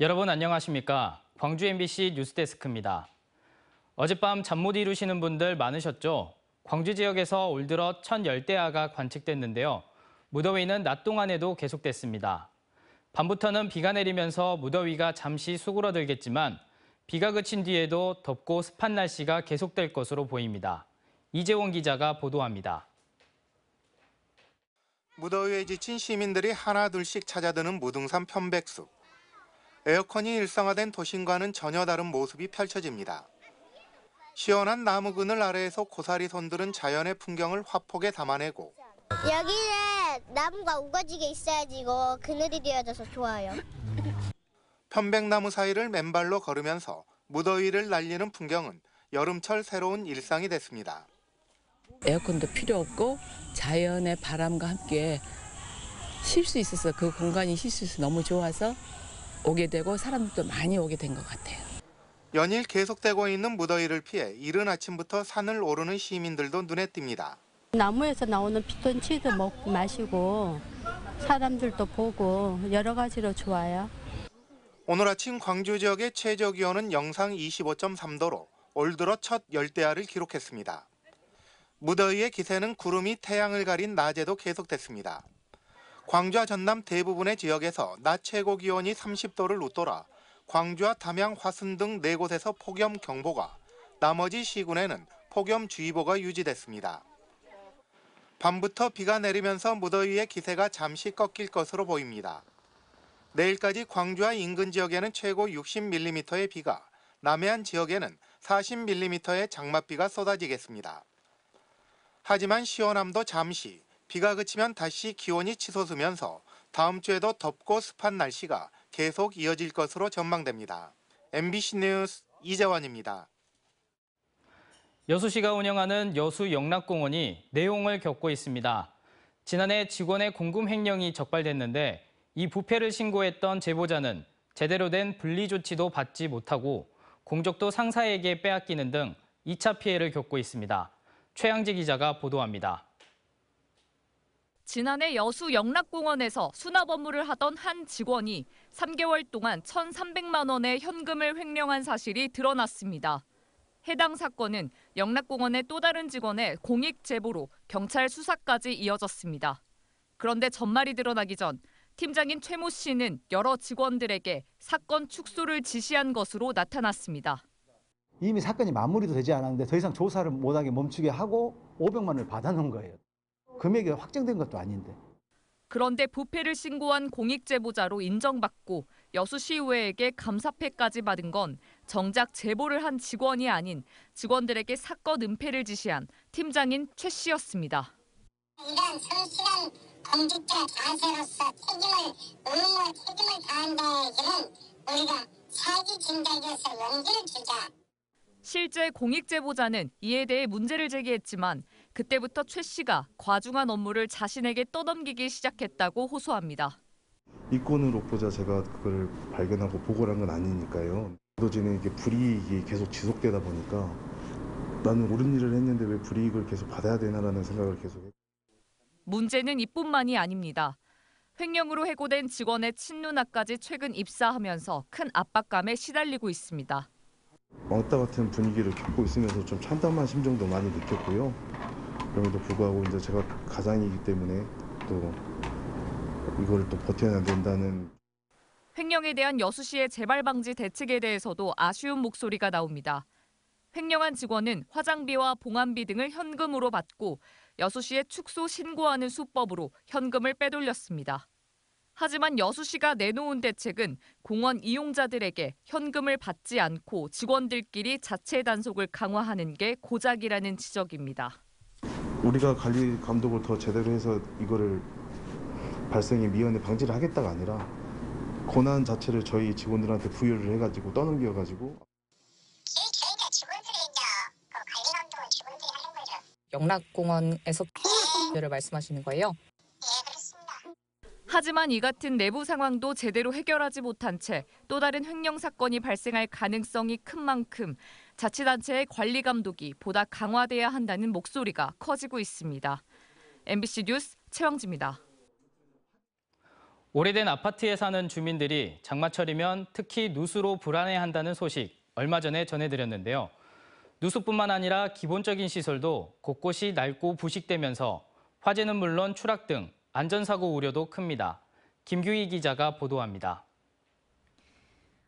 여러분 안녕하십니까? 광주 MBC 뉴스데스크입니다. 어젯밤 잠 못 이루시는 분들 많으셨죠? 광주 지역에서 올 들어 첫 열대야가 관측됐는데요. 무더위는 낮 동안에도 계속됐습니다. 밤부터는 비가 내리면서 무더위가 잠시 수그러들겠지만 비가 그친 뒤에도 덥고 습한 날씨가 계속될 것으로 보입니다. 이재원 기자가 보도합니다. 무더위에 지친 시민들이 하나둘씩 찾아드는 무등산 편백숲. 에어컨이 일상화된 도심과는 전혀 다른 모습이 펼쳐집니다. 시원한 나무 그늘 아래에서 고사리 손들은 자연의 풍경을 화폭에 담아내고 여기는 나무가 우거지게 있어야지 이거 그늘이 되어져서 좋아요. 편백나무 사이를 맨발로 걸으면서 무더위를 날리는 풍경은 여름철 새로운 일상이 됐습니다. 에어컨도 필요 없고 자연의 바람과 함께 쉴 수 있어서 그 공간이 쉴 수 있어서 너무 좋아서 오게 되고 사람들도 많이 오게 된 것 같아요. 연일 계속되고 있는 무더위를 피해 이른 아침부터 산을 오르는 시민들도 눈에 띕니다. 나무에서 나오는 피톤치드 먹고 마시고 사람들도 보고 여러 가지로 좋아요. 오늘 아침 광주 지역의 최저 기온은 영상 25.3도로 올 들어 첫 열대야를 기록했습니다. 무더위의 기세는 구름이 태양을 가린 낮에도 계속됐습니다. 광주와 전남 대부분의 지역에서 낮 최고 기온이 30도를 웃돌아 광주와 담양, 화순 등 4곳에서 폭염경보가, 나머지 시군에는 폭염주의보가 유지됐습니다. 밤부터 비가 내리면서 무더위의 기세가 잠시 꺾일 것으로 보입니다. 내일까지 광주와 인근 지역에는 최고 60mm의 비가, 남해안 지역에는 40mm의 장맛비가 쏟아지겠습니다. 하지만 시원함도 잠시, 비가 그치면 다시 기온이 치솟으면서 다음 주에도 덥고 습한 날씨가 계속 이어질 것으로 전망됩니다. MBC 뉴스 이재원입니다. 여수시가 운영하는 여수 영락공원이 내용을 겪고 있습니다. 지난해 직원의 공금 횡령이 적발됐는데 이 부패를 신고했던 제보자는 제대로 된 분리 조치도 받지 못하고 공적도 상사에게 빼앗기는 등 2차 피해를 겪고 있습니다. 최양지 기자가 보도합니다. 지난해 여수 영락공원에서 수납 업무를 하던 한 직원이 3개월 동안 1,300만 원의 현금을 횡령한 사실이 드러났습니다. 해당 사건은 영락공원의 또 다른 직원의 공익 제보로 경찰 수사까지 이어졌습니다. 그런데 전말이 드러나기 전 팀장인 최모 씨는 여러 직원들에게 사건 축소를 지시한 것으로 나타났습니다. 이미 사건이 마무리도 되지 않았는데 더 이상 조사를 못하게 멈추게 하고 500만 원을 받아놓은 거예요. 금액이 확정된 것도 아닌데. 그런데 부패를 신고한 공익 제보자로 인정받고 여수시의회에게 감사패까지 받은 건 정작 제보를 한 직원이 아닌 직원들에게 사건 은폐를 지시한 팀장인 최 씨였습니다. 이러한 성실한 공직자 자세로서 의무와 책임을 다한 데에는 우리가 사기 진작에서 용기를 주자. 실제 공익 제보자는 이에 대해 문제를 제기했지만 그때부터 최 씨가 과중한 업무를 자신에게 떠넘기기 시작했다고 호소합니다. 이권으로보자 제가 그걸 발견하고 보고를 한 건 아니니까요. 도저히 이게 불이익이 계속 지속되다 보니까 나는 옳은 일을 했는데 왜 불이익을 계속 받아야 되나라는 생각을 계속했고. 문제는 이뿐만이 아닙니다. 횡령으로 해고된 직원의 친누나까지 최근 입사하면서 큰 압박감에 시달리고 있습니다. 왕따 같은 분위기를 겪고 있으면서 좀 참담한 심정도 많이 느꼈고요. 그럼에도 불구하고 이제 제가 가장이기 때문에 또 이걸 또 버텨야 된다는. 횡령에 대한 여수시의 재발 방지 대책에 대해서도 아쉬운 목소리가 나옵니다. 횡령한 직원은 화장비와 봉안비 등을 현금으로 받고 여수시에 축소 신고하는 수법으로 현금을 빼돌렸습니다. 하지만 여수시가 내놓은 대책은 공원 이용자들에게 현금을 받지 않고 직원들끼리 자체 단속을 강화하는 게 고작이라는 지적입니다. 우리가 관리 감독을 더 제대로 해서 이거를 발생의 미연에 방지를 하겠다가 아니라 권한 자체를 저희 직원들한테 부여를 해가지고 떠넘겨가지고. 저희가 직원들이 이제 관리 감독은 직원들이 하는 거죠. 영락공원에서 를 말씀하시는 거예요? 예, 그렇습니다. 하지만 이 같은 내부 상황도 제대로 해결하지 못한 채 또 다른 횡령 사건이 발생할 가능성이 큰 만큼 자치단체의 관리 감독이 보다 강화돼야 한다는 목소리가 커지고 있습니다. MBC 뉴스 최영지입니다. 오래된 아파트에 사는 주민들이 장마철이면 특히 누수로 불안해한다는 소식 얼마 전에 전해드렸는데요. 누수뿐만 아니라 기본적인 시설도 곳곳이 낡고 부식되면서 화재는 물론 추락 등 안전사고 우려도 큽니다. 김규희 기자가 보도합니다.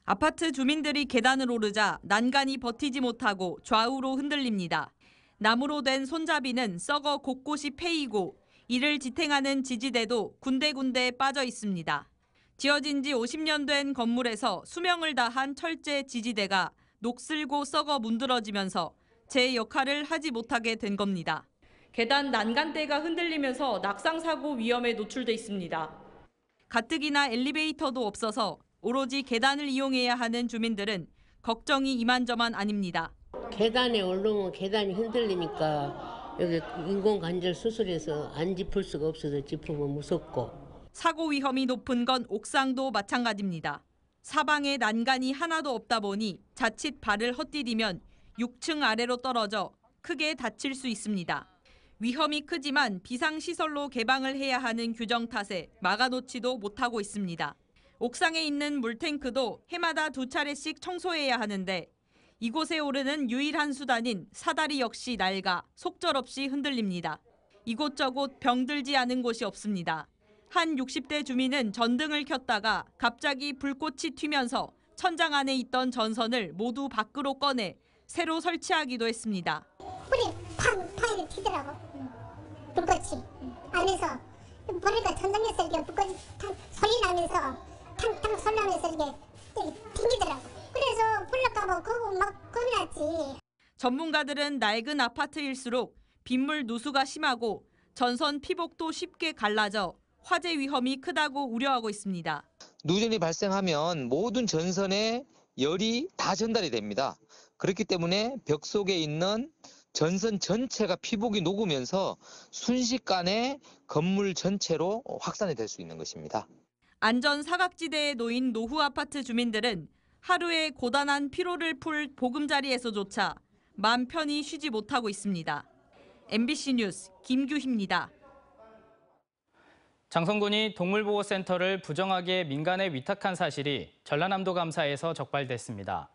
아파트 주민들이 계단을 오르자 난간이 버티지 못하고 좌우로 흔들립니다. 나무로 된 손잡이는 썩어 곳곳이 패이고 이를 지탱하는 지지대도 군데군데 빠져 있습니다. 지어진 지 50년 된 건물에서 수명을 다한 철제 지지대가 녹슬고 썩어 문드러지면서 제 역할을 하지 못하게 된 겁니다. 계단 난간대가 흔들리면서 낙상사고 위험에 노출돼 있습니다. 가뜩이나 엘리베이터도 없어서 오로지 계단을 이용해야 하는 주민들은 걱정이 이만저만 아닙니다. 계단에 올라오면 계단이 흔들리니까 여기 인공관절 수술해서 안 짚을 수가 없어서 짚으면 무섭고. 사고 위험이 높은 건 옥상도 마찬가지입니다. 사방에 난간이 하나도 없다 보니 자칫 발을 헛디디면 6층 아래로 떨어져 크게 다칠 수 있습니다. 위험이 크지만 비상시설로 개방을 해야 하는 규정 탓에 막아놓지도 못하고 있습니다. 옥상에 있는 물탱크도 해마다 2차례씩 청소해야 하는데 이곳에 오르는 유일한 수단인 사다리 역시 낡아 속절없이 흔들립니다. 이곳저곳 병들지 않은 곳이 없습니다. 한 60대 주민은 전등을 켰다가 갑자기 불꽃이 튀면서 천장 안에 있던 전선을 모두 밖으로 꺼내 새로 설치하기도 했습니다. 불이 팡 튀더라고. 불꽃이 안에서 보니까 천장에서 이렇게 불꽃이 소리 나면서 탕탕 소리 나면서 이렇게 튕기더라고. 그래서 불날까봐 그거 막 겁이 났지. 전문가들은 낡은 아파트일수록 빗물 누수가 심하고 전선 피복도 쉽게 갈라져 화재 위험이 크다고 우려하고 있습니다. 누전이 발생하면 모든 전선에 열이 다 전달이 됩니다. 그렇기 때문에 벽 속에 있는 전선 전체가 피복이 녹으면서 순식간에 건물 전체로 확산이 될 수 있는 것입니다. 안전 사각지대에 놓인 노후 아파트 주민들은 하루에 고단한 피로를 풀 보금자리에서조차 마음 편히 쉬지 못하고 있습니다. MBC 뉴스 김규희입니다. 장성군이 동물보호센터를 부정하게 민간에 위탁한 사실이 전라남도 감사에서 적발됐습니다.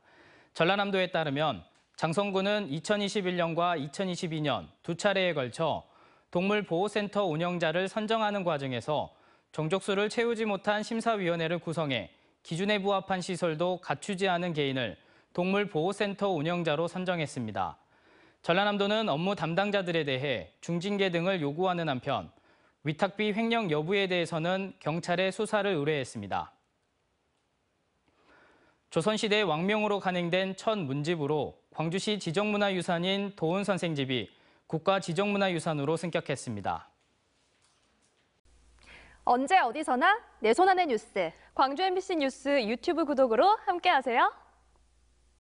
전라남도에 따르면 장성군은 2021년과 2022년 2차례에 걸쳐 동물보호센터 운영자를 선정하는 과정에서 정족수를 채우지 못한 심사위원회를 구성해 기준에 부합한 시설도 갖추지 않은 개인을 동물보호센터 운영자로 선정했습니다. 전라남도는 업무 담당자들에 대해 중징계 등을 요구하는 한편 위탁비 횡령 여부에 대해서는 경찰에 수사를 의뢰했습니다. 조선시대 왕명으로 간행된 첫 문집으로 광주시 지정문화유산인 도은선생집이 국가지정문화유산으로 승격했습니다. 언제 어디서나 내 손 안의 뉴스. 광주 MBC 뉴스 유튜브 구독으로 함께하세요.